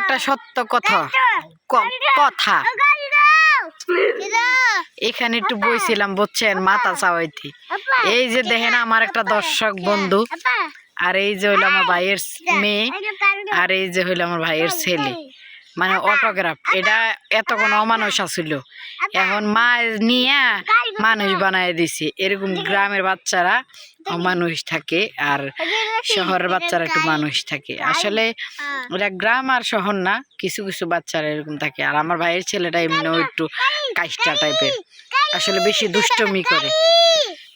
একটা সত্য কথা কথা এখানে একটু বইছিলাম বুঝছেন মাথা চাওয়াইতে। এই যে দেখেন আমার একটা দর্শক বন্ধু, আর এই যে হইলো আমার ভাইয়ের মেয়ে, আর এই যে হইলো আমার ভাইয়ের ছেলে, মানে অটোগ্রাফ। এটা এতক্ষণ অমানুষ আছিল, এখন মা নিয়ে মানুষ বানায় দিছে। এরকম গ্রামের বাচ্চারা অমানুষ থাকে আর শহরের বাচ্চারা একটু মানুষ থাকে। আসলে ওরা গ্রাম আর শহর না, কিছু কিছু বাচ্চারা এরকম থাকে। আর আমার ভাইয়ের ছেলেটা এমনিও একটু কাইষ্টা টাইপের, আসলে বেশি দুষ্টমি করে।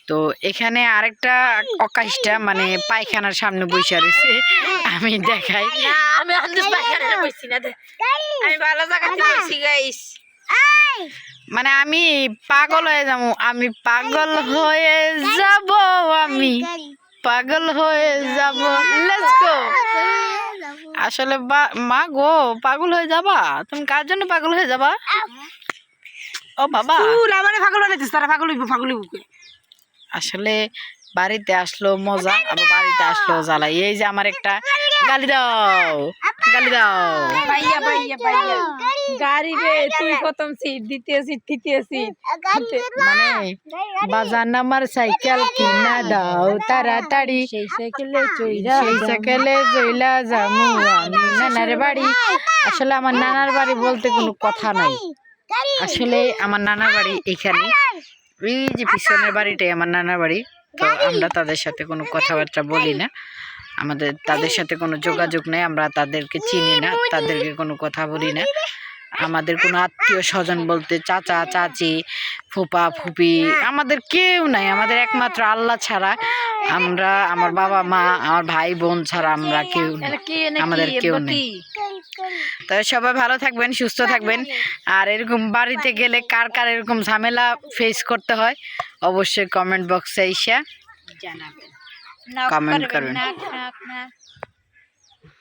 তো এখানে আরেকটা অকাইষ্টা মানে পায়খানার সামনে বসে রয়েছে, আমি দেখাই। মানে আমি পাগল হয়ে যাবো, আমি পাগল হয়ে যাব, আমি পাগল হয়ে যাব। Let's go. আসলে মা গো, পাগল হয়ে যাবা তুমি? কার জন্য পাগল হয়ে যাবা? ও বাবা, পাগল বানাইছিস, তারা পাগল হইব, পাগল হইব। আসলে বাড়িতে আসলো মজা, আবার বাড়িতে আসলো জ্বালা। এই যে আমার একটা গালি দাও, গালি দাও। ভাইয়া ভাইয়া ভাইয়া গাড়ি রে, তুই প্রথম সিট, দ্বিতীয় সিট, তৃতীয় সিট। মানে বাজার নামার সাইকেল কিনা দাও তাড়াতাড়ি, সেই সাইকেলে জইলা যামু আমি নানার বাড়ি। আসলে আমার নানার বাড়ি বলতে কোনো কথা নাই। আসলে আমার নানার বাড়ি এখানে, ওই যে পিছনের বাড়িটাই আমার নানার বাড়ি। তো আমরা তাদের সাথে কোনো কথাবার্তা বলি না, আমাদের তাদের সাথে কোনো যোগাযোগ নেই, আমরা তাদেরকে চিনি না, তাদেরকে কোনো কথা বলি না। আমাদের কোনো আত্মীয় স্বজন বলতে চাচা চাচি ফুপা ফুপি আমাদের কেউ নাই, আমাদের একমাত্র আল্লাহ ছাড়া। আমরা, আমার বাবা মা, আমার ভাই বোন ছাড়া আমরা কেউ নেই, আমাদের কেউ নেই। তো সবাই ভালো থাকবেন, সুস্থ থাকবেন। আর এরকম বাড়িতে গেলে কার কার এরকম ঝামেলা ফেস করতে হয় অবশ্যই কমেন্ট বক্সে এসে জানাবেন, কমেন্ট করবেন।